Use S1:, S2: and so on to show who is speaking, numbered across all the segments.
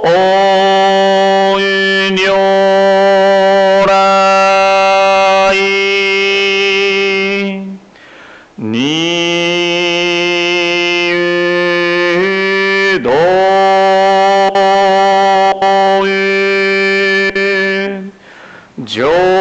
S1: おいにょら上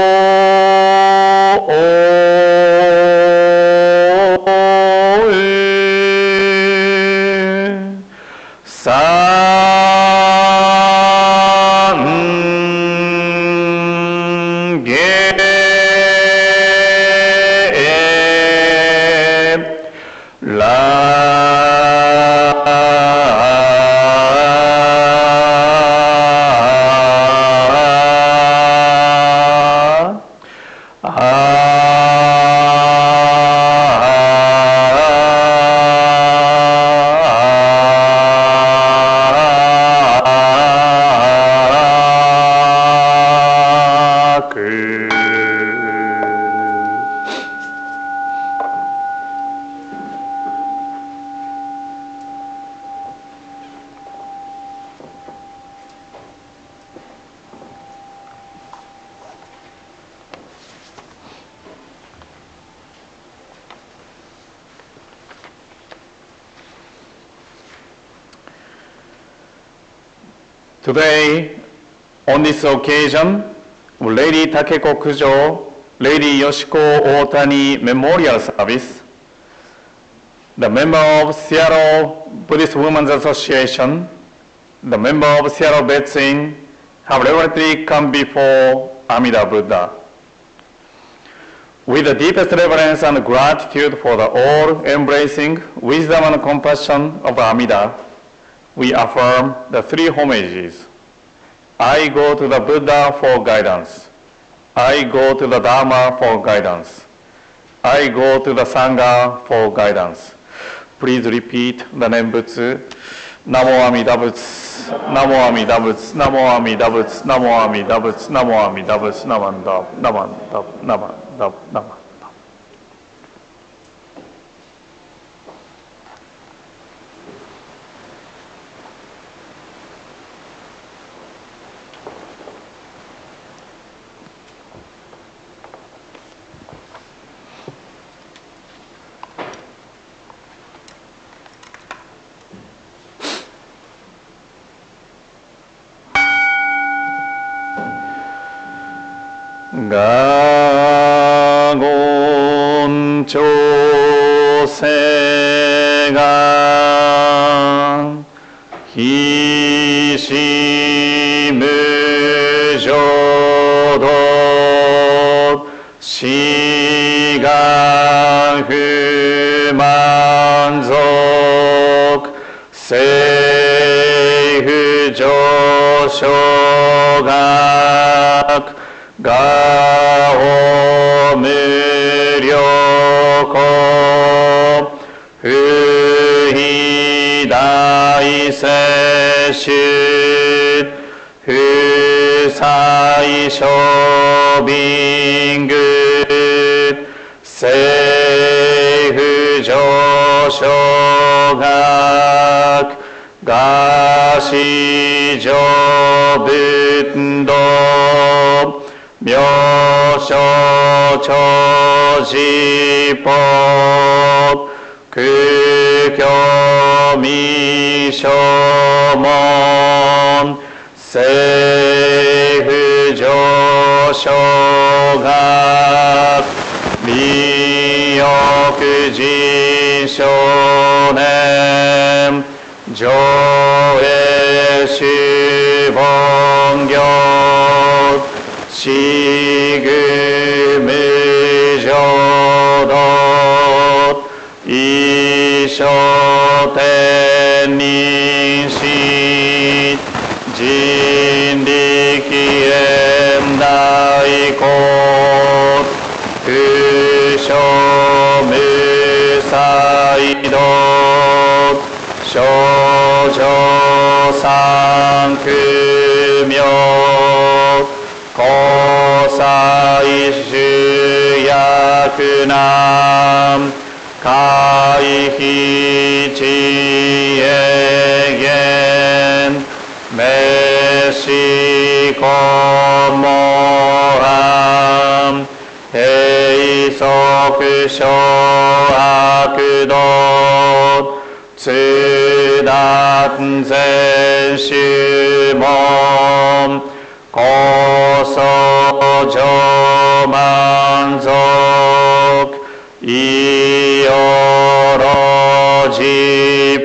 S1: Today, on this occasion, Lady Takeko Kujo, Lady Yoshiko Otani Memorial Service, the member of Seattle Buddhist Women's Association, the member of Seattle Betsuin, have reverently come before Amida Buddha. With the deepest reverence and gratitude for the all-embracing wisdom and compassion of Amida, we affirm the three homages. I go to the Buddha for guidance. I go to the Dharma for guidance. I go to the Sangha for guidance. Please repeat the Nembutsu. Namo Amida Butsu, Namo Amida Butsu, Namo Amida Butsu, Namo Amida Butsu, Namo Amida Butsu, Namandab, Namandab, Namandab, Namandab. 가곤 조세가 희시무조도 시간 후만족 세후조쇼각 가오 무료고 후히다이세쉿 후사이쇼빙긋 세후조쇼각 가시조붓도 묘쇼초지법 극교미쇼몬 세후조쇼각 미역지쇼냄 조회시봉교 시그무조도 이쇼텐닌시 진리기엠다이꽃 그쇼무사이도 쇼조상크묘 고사이슈야크남 가이히지에겐 메시코모함 헤이소크쇼아크도 쯔단센시몬 고소 만족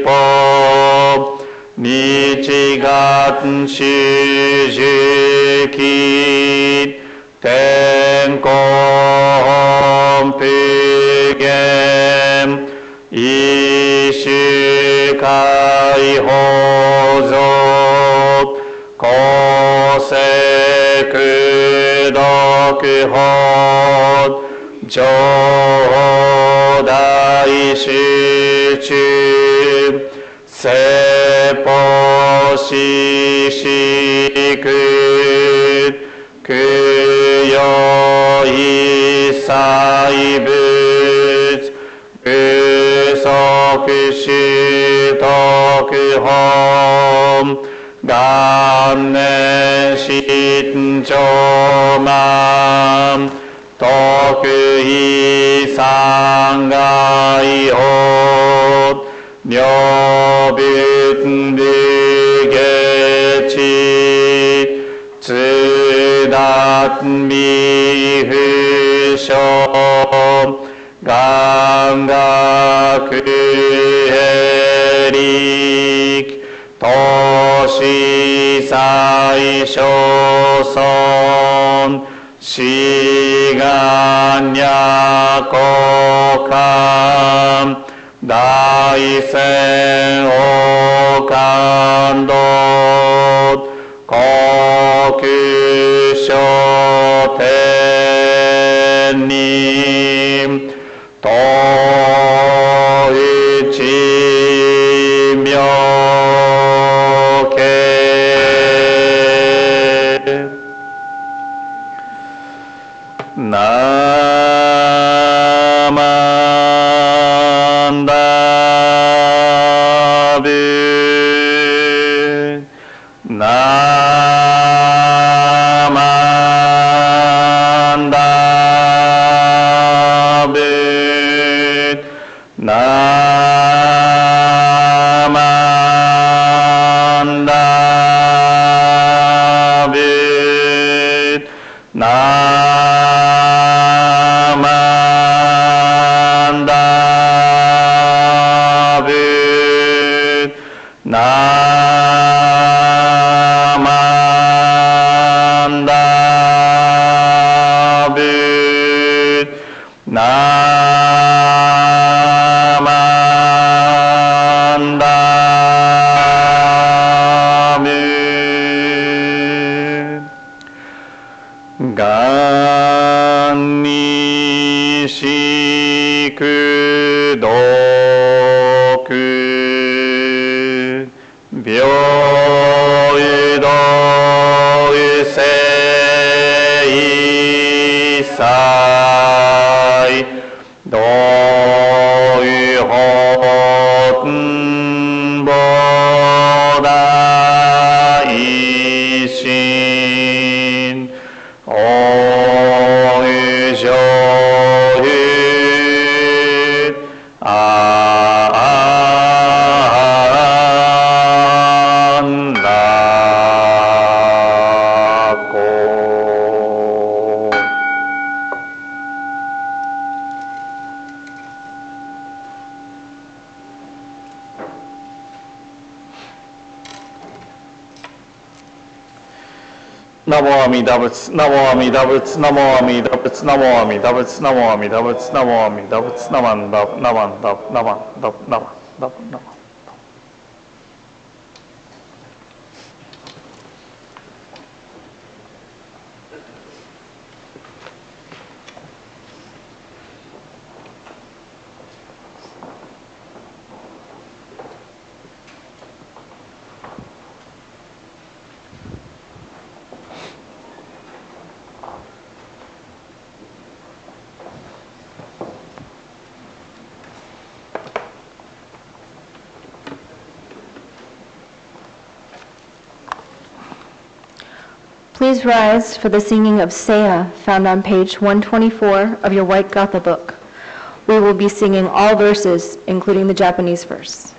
S1: 이어러지법 니치같은 시지기 땡kom피겜 이시가이호조 고세그덕헛 조다이시치 세포시시그 그여이사이붓 그석시덕험 간내신조맘 덕의상가이옷 묘빛비게치 쯔닷미흐쇼 감각그해릭 도시사이쇼선 시간약곡함 나이생오간도 고규쇼태님 도의지묘계 나만다비 나만다비 나만다비 간니시그도그 묘의도의세이사이 노의호տն보다이신 오의조희 안라고 나모아미다불츠 나모아미다불츠 나모아미다불츠 나모아미다불츠 나모아미다불츠 나모아미다불츠 나만답
S2: Please rise for the singing of Seya, found on page 124 of your White Gotha book. We will be singing all verses, including the Japanese verse.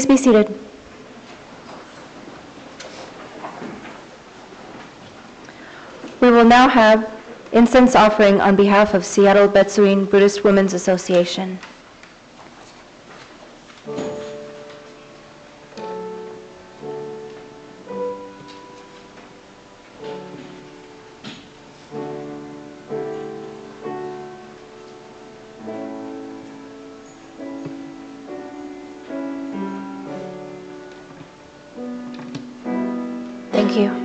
S2: Please be seated. We will now have incense offering on behalf of Seattle Betsuin Buddhist Women's Association. Thank you.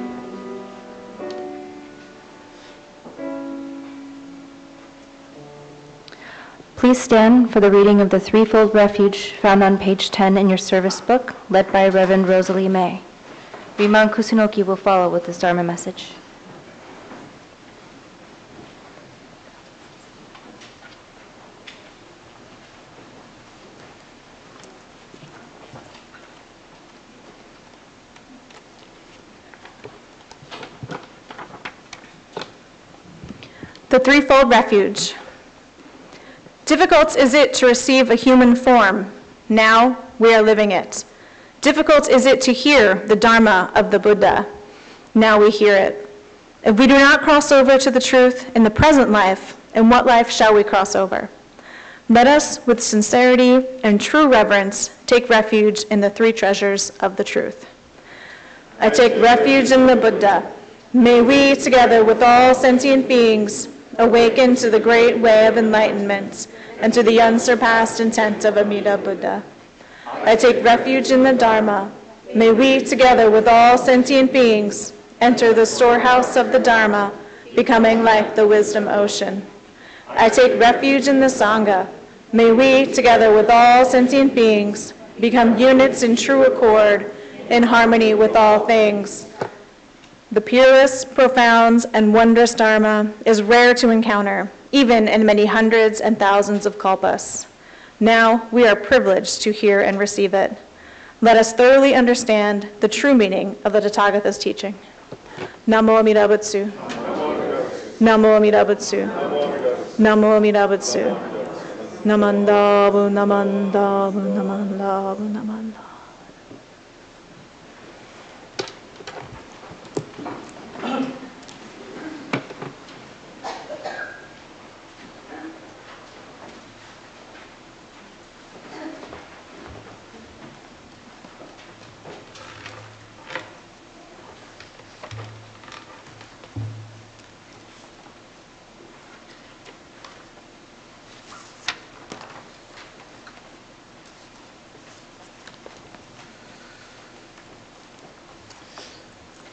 S2: Please stand for the reading of the Threefold Refuge found on page 10 in your service book, led by Reverend Rosalie May. Riman Kusunoki will follow with this Dharma message.
S3: The Threefold Refuge. Difficult is it to receive a human form. Now we are living it. Difficult is it to hear the Dharma of the Buddha. Now we hear it. If we do not cross over to the truth in the present life, in what life shall we cross over? Let us, with sincerity and true reverence, take refuge in the three treasures of the truth. I take refuge in the Buddha. May we, together with all sentient beings, awaken to the great way of enlightenment and to the unsurpassed intent of Amida Buddha. I take refuge in the Dharma. May we, together with all sentient beings, enter the storehouse of the Dharma, becoming like the wisdom ocean. I take refuge in the Sangha. May we, together with all sentient beings, become units in true accord, in harmony with all things. The purest, profound, and wondrous Dharma is rare to encounter, even in many hundreds and thousands of kalpas. Now we are privileged to hear and receive it. Let us thoroughly understand the true meaning of the Tathagata's teaching. Namo Amida Butsu. Namo Amida Butsu. Namo Amida Butsu. Namandabu, namandabu, namandabu, namandabu.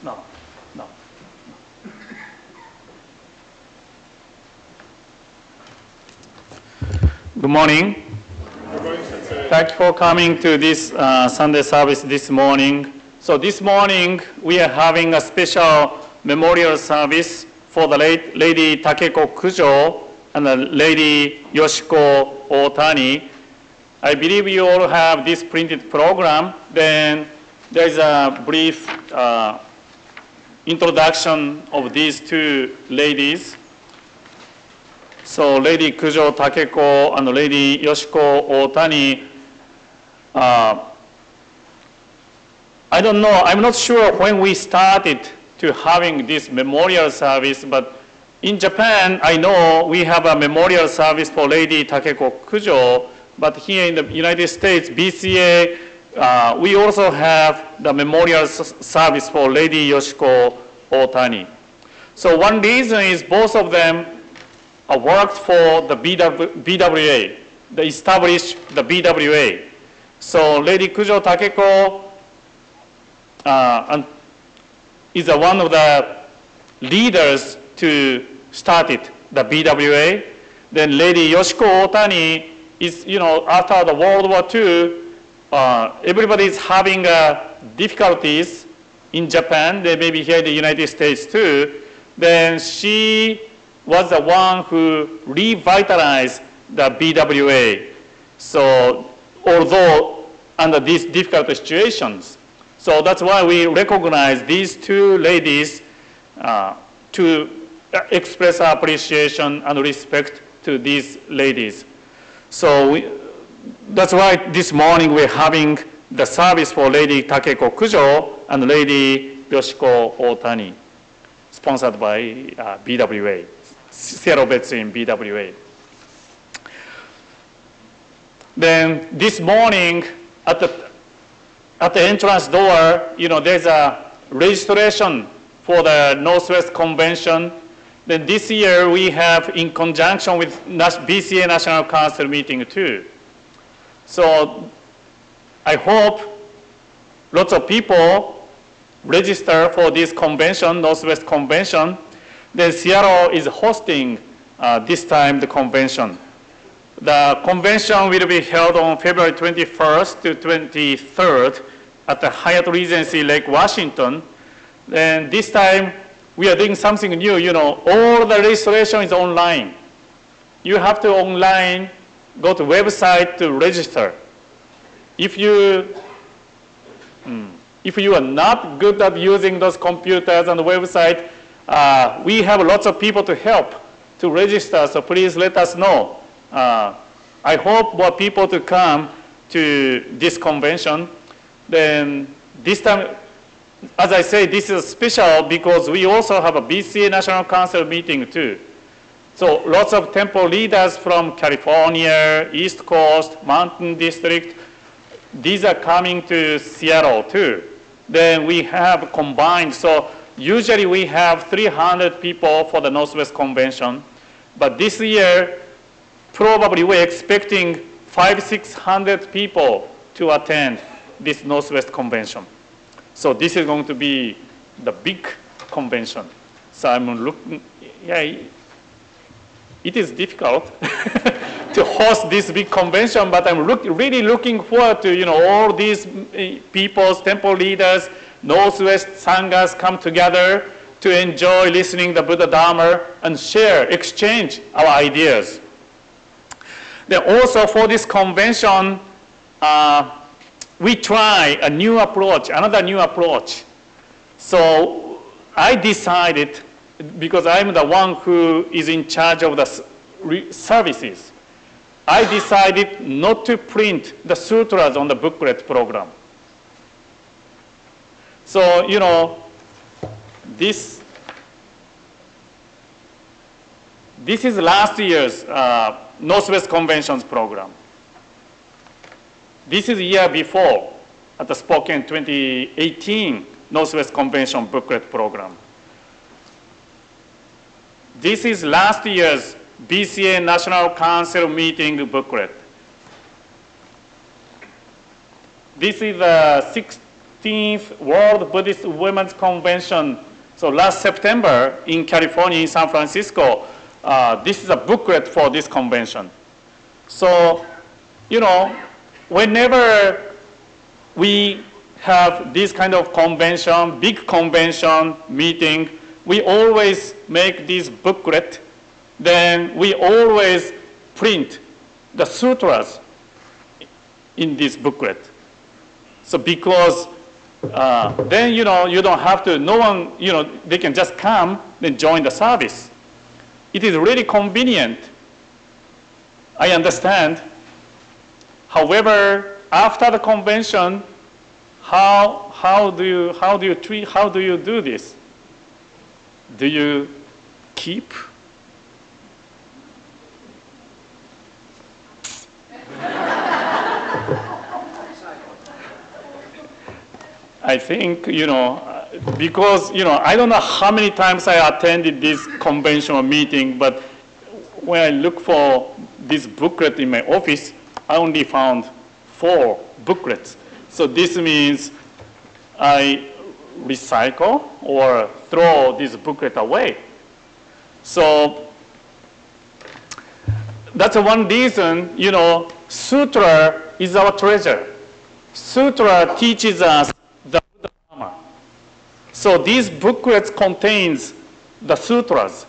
S1: No. Good morning. Thank you for coming to this Sunday service this morning. So this morning we are having a special memorial service for the late Lady Takeko Kujo and the Lady Yoshiko Otani. I believe you all have this printed program. Then there is a brief introduction of these two ladies. So Lady Kujo Takeko and Lady Yoshiko Otani, I don't know, I'm not sure when we started to having this memorial service, but in Japan, I know we have a memorial service for Lady Takeko Kujo, but here in the United States, BCA, we also have the memorial service for Lady Yoshiko Otani. So one reason is both of them worked for the BWA, they established the BWA. So Lady Kujo Takeko is one of the leaders to start it, the BWA. Then Lady Yoshiko Otani is, after the World War II, everybody is having difficulties in Japan, they may be here in the United States too. Then she was the one who revitalized the BWA. So although under these difficult situations, so that's why we recognize these two ladies to express our appreciation and respect to these ladies. So that's why this morning we're having the service for Lady Takeko Kujo and Lady Yoshiko Otani, sponsored by BWA, Seattle Betsuin BWA. Then this morning at the entrance door, there's a registration for the Northwest Convention. Then this year we have in conjunction with BCA National Council meeting too. So I hope lots of people register for this convention, Northwest Convention. Then Seattle is hosting this time the convention. The convention will be held on February 21st to 23rd at the Hyatt Regency Lake Washington. And this time we are doing something new. All the registration is online. You have to online go to website to register. If you are not good at using those computers and the website, we have lots of people to help to register, so please let us know. I hope more people to come to this convention. Then this time, as I say, this is special because we also have a BCA National Council meeting too. So lots of temple leaders from California, East Coast, Mountain District, these are coming to Seattle too. Then we have combined, so usually we have 300 people for the Northwest Convention, but this year, probably we're expecting 500-600 people to attend this Northwest Convention. So this is going to be the big convention. So I'm looking, it is difficult to host this big convention, but I'm really looking forward to, all these people's temple leaders, Northwest Sanghas come together to enjoy listening to the Buddha Dharma and share, exchange our ideas. Then also for this convention, we try a new approach, another new approach. So I decided, because I'm the one who is in charge of the services, I decided not to print the sutras on the booklet program. So, this is last year's Northwest Convention's program. This is the year before at the Spokane 2018 Northwest Convention booklet program. This is last year's BCA National Council meeting booklet. This is the 16th World Buddhist Women's Convention. So last September in California, in San Francisco, this is a booklet for this convention. So, whenever we have this kind of convention, big convention meeting, we always make this booklet. Then we always print the sutras in this booklet. So because then, you don't have to, no one, they can just come and join the service. It is really convenient. I understand. However, after the convention, how do you do this? Do you keep? I think, because, I don't know how many times I attended this conventional meeting, but when I look for this booklet in my office, I only found 4 booklets. So this means I recycle or throw this booklet away. So that's one reason, sutra is our treasure. Sutra teaches us the Buddha Dharma. So these booklets contains the sutras.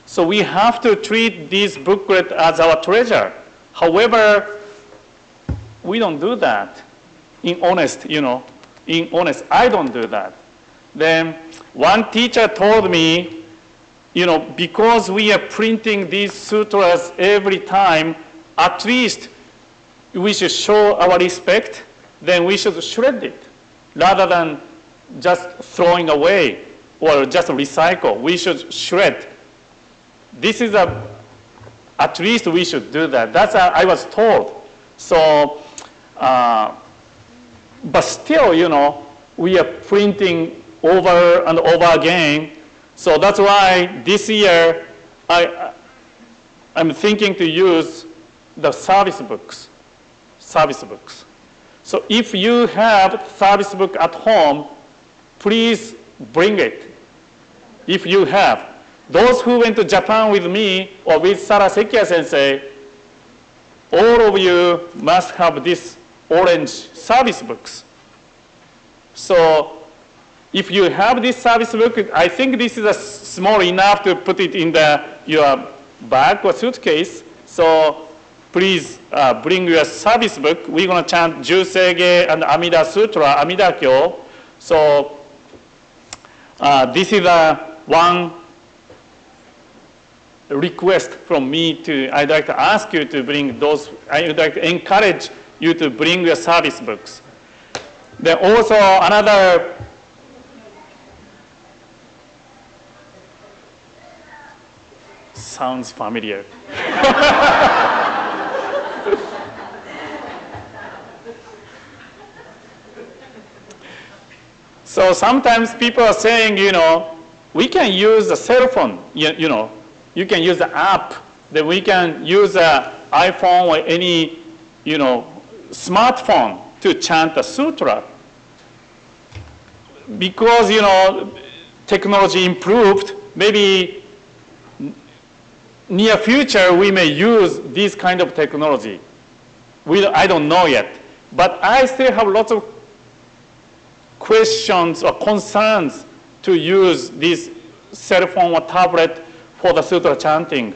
S1: So we have to treat this booklet as our treasure. However, we don't do that. In honest, I don't do that. Then one teacher told me, because we are printing these sutras every time, at least we should show our respect then we should shred it rather than just throwing away or just recycle. We should shred. This is at least we should do that. That's I was told. So, but still, you know, we are printing over and over again. So that's why this year I'm thinking to use the service books. Service books. So if you have service book at home, please bring it. If you have. Those who went to Japan with me or with Sara Sekia sensei, all of you must have this orange service books. So if you have this service book, I think this is small enough to put it in your bag or suitcase. So please bring your service book. We're going to chant Jusege and Amida Sutra, Amida Kyo. So this is one request from me I'd like to ask you to bring those, I'd like to encourage you to bring your service books. Then also another sounds familiar. So sometimes people are saying, you know, we can use a cell phone, you know, you can use the app, then we can use an iPhone or any, you know, smartphone to chant the sutra. Because, you know, technology improved, maybe near future we may use this kind of technology. I don't know yet. But I still have lots of questions or concerns to use this cell phone or tablet for the sutra chanting.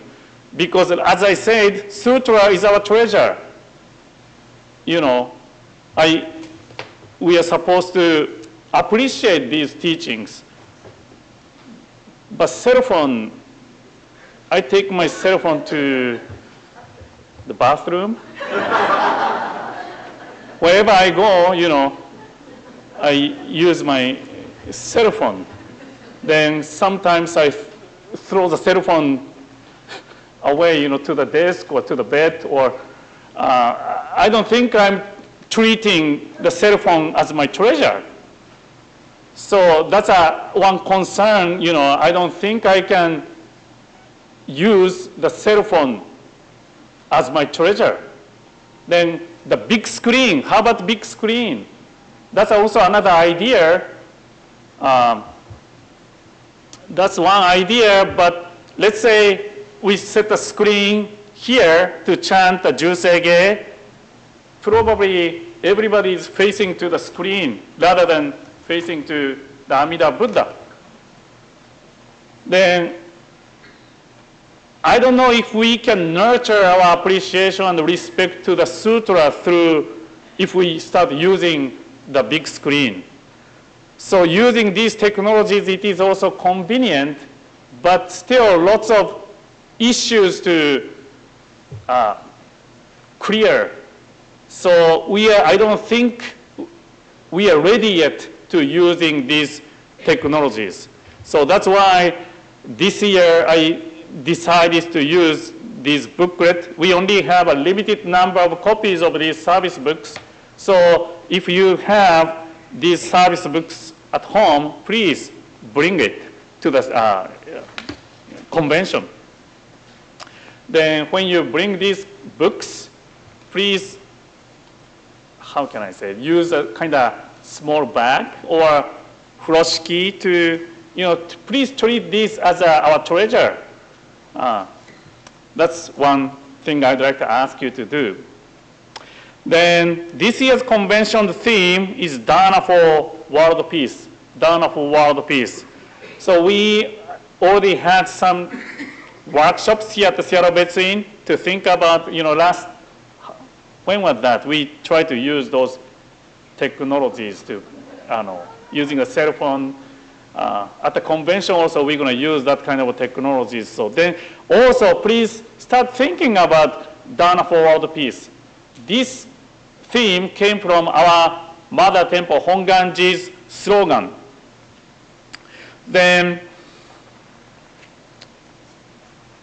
S1: Because as I said, sutra is our treasure. You know, we are supposed to appreciate these teachings. But cell phone, I take my cell phone to the bathroom. Wherever I go, you know, I use my cell phone. Then sometimes I throw the cell phone away, you know, to the desk or to the bed, or I don't think I'm treating the cell phone as my treasure. So that's one concern, you know, I don't think I can use the cell phone as my treasure. Then the big screen, how about big screen? That's also another idea. That's one idea, but let's say we set a screen here to chant the Jusege. Probably everybody is facing to the screen rather than facing to the Amida Buddha. Then I don't know if we can nurture our appreciation and respect to the sutra through if we start using the big screen. So using these technologies, it is also convenient, but still lots of issues to clear. So I don't think we are ready yet to using these technologies. So that's why this year I decided to use this booklet. We only have a limited number of copies of these service books. So if you have these service books at home, please bring it to the convention. Then when you bring these books, please, how can I say, use a kind of small bag or furoshiki to, you know, please treat this as our treasure. That's one thing I'd like to ask you to do. Then this year's convention theme is Dharna for World Peace. Dharna for World Peace. So we already had some workshops here at the Seattle Betsuin to think about, you know, when was that? We tried to use those technologies to, using a cell phone. At the convention also, we're going to use that kind of technologies. So then also, please start thinking about Dharna for World Peace. This theme came from our Mother Temple Honganji's slogan. Then,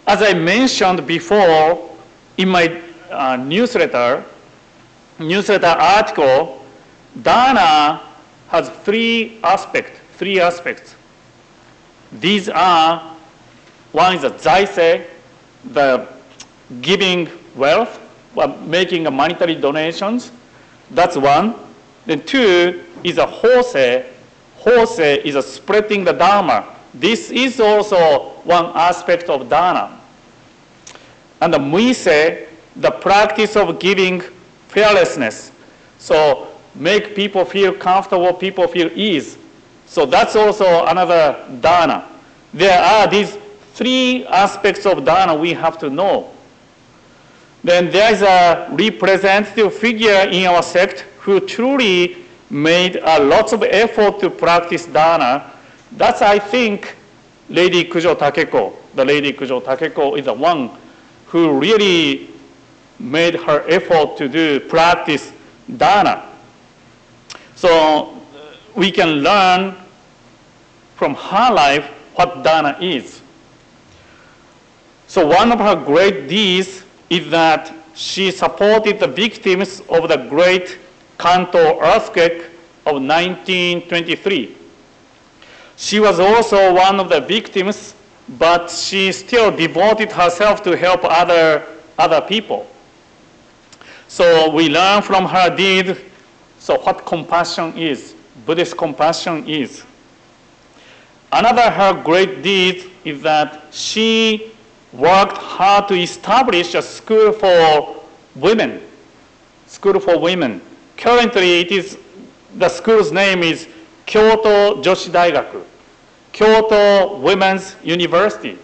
S1: as I mentioned before in my newsletter article, dana has three aspects. These are, one is a zaisei, the giving wealth, making monetary donations. That's one. Then two is a hosei. Hosei is a spreading the dharma. This is also one aspect of dana. And the muisei, the practice of giving fearlessness. So make people feel comfortable, people feel ease. So that's also another dana. There are these three aspects of dana we have to know. Then there is a representative figure in our sect who truly made lots of effort to practice dana. That's, I think, Lady Kujo Takeko. The Lady Kujo Takeko is the one who really made her effort to practice dana. So we can learn from her life what dana is. So one of her great deeds is that she supported the victims of the great Kanto earthquake of 1923. She was also one of the victims, but she still devoted herself to help other people. So we learn from her deed, so what compassion is, Buddhist compassion is. Another her great deed is that she worked hard to establish a school for women. Currently, the school's name is Kyoto Joshi Daigaku, Kyoto Women's University.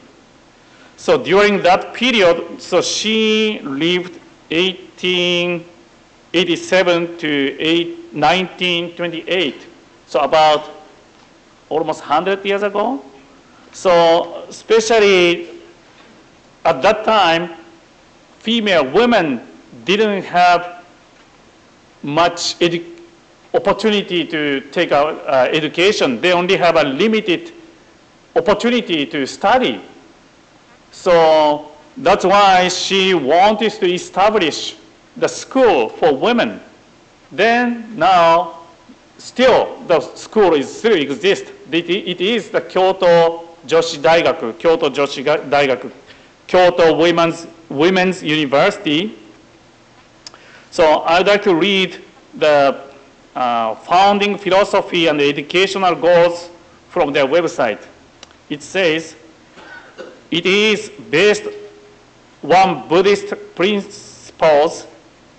S1: So during that period, so she lived 1887 to 1928, so about almost 100 years ago. So especially at that time, female women didn't have much opportunity to take education. They only have a limited opportunity to study. So that's why she wanted to establish the school for women. Then now, still the school still exists. It is the Kyoto Joshi Daigaku, Kyoto Women's University. So I'd like to read the founding philosophy and the educational goals from their website. It says, it is based on Buddhist principles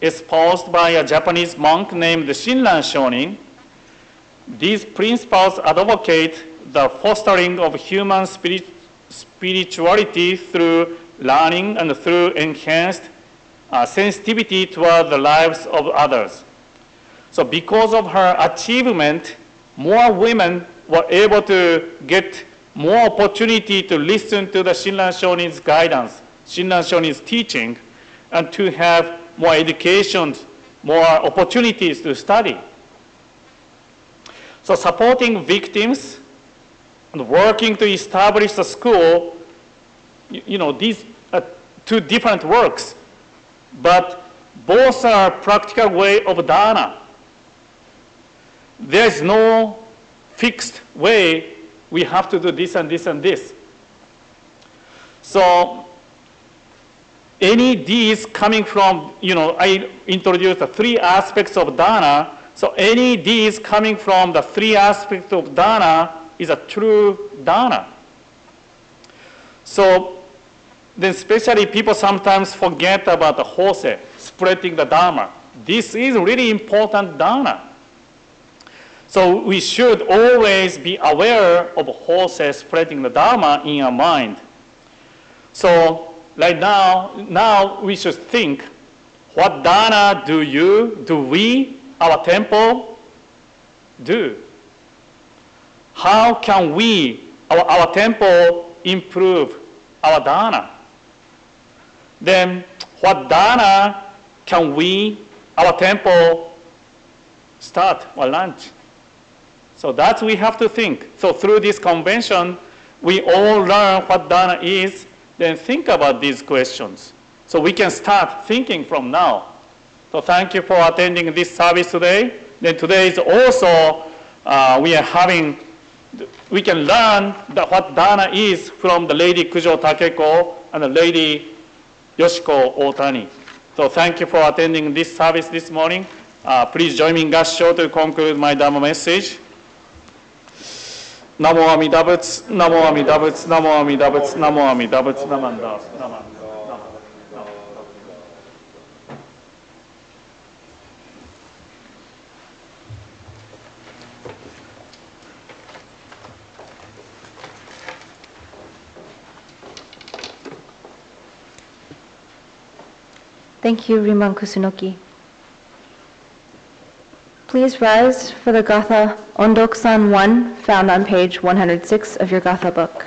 S1: espoused by a Japanese monk named Shinran Shonin. These principles advocate the fostering of human spirituality through learning and through enhanced sensitivity toward the lives of others. So because of her achievement, more women were able to get more opportunity to listen to the Shinran Shonin's guidance, Shinran Shonin's teaching, and to have more education, more opportunities to study. So supporting victims and working to establish the school, these are two different works, but both are practical way of dana. There is no fixed way we have to do this and this and this. So any deeds coming from, I introduced the three aspects of dana. So any deeds coming from the three aspects of dana is a true dana. So then especially people sometimes forget about the hosei, spreading the dharma. This is really important dana. So we should always be aware of hosei, spreading the dharma in our mind. So right now we should think, what dana do we, our temple, do? How can we, our temple, improve our dana? Then what dana can we, our temple, start or lunch? So that's we have to think. So through this convention, we all learn what dana is, then think about these questions. So we can start thinking from now. So thank you for attending this service today. Then today is also, we can learn what dana is from the Lady Kujo Takeko and the Lady Yoshiko Otani. So thank you for attending this service this morning. Please join me in Gassho to conclude my Dharma message. Namo Amida Butsu, Namo Amida Butsu, Namo Amida Butsu, Namo Amida Butsu, Namanda, Namanda.
S2: Thank you, Riman Kusunoki. Please rise for the Gatha Ondoksan 1, found on page 106 of your Gatha book.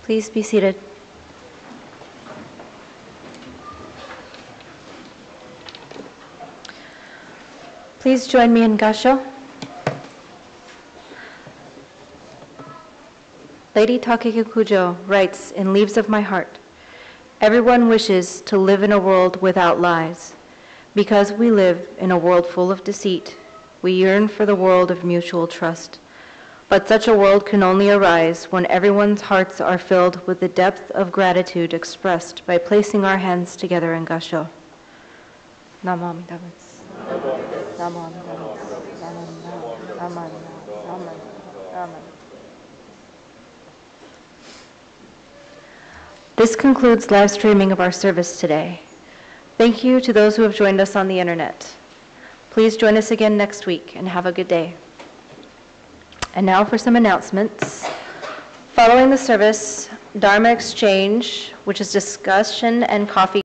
S2: Please be seated. Please join me in Gassho. Lady Takeko Kujo writes in Leaves of My Heart, "Everyone wishes to live in a world without lies. Because we live in a world full of deceit, we yearn for the world of mutual trust. But such a world can only arise when everyone's hearts are filled with the depth of gratitude expressed by placing our hands together in Gassho." Namo Amida Butsu. Namo Amida Butsu. Namo Amida Butsu. This concludes live streaming of our service today. Thank you to those who have joined us on the internet. Please join us again next week and have a good day. And now for some announcements. Following the service, Dharma Exchange, which is discussion and coffee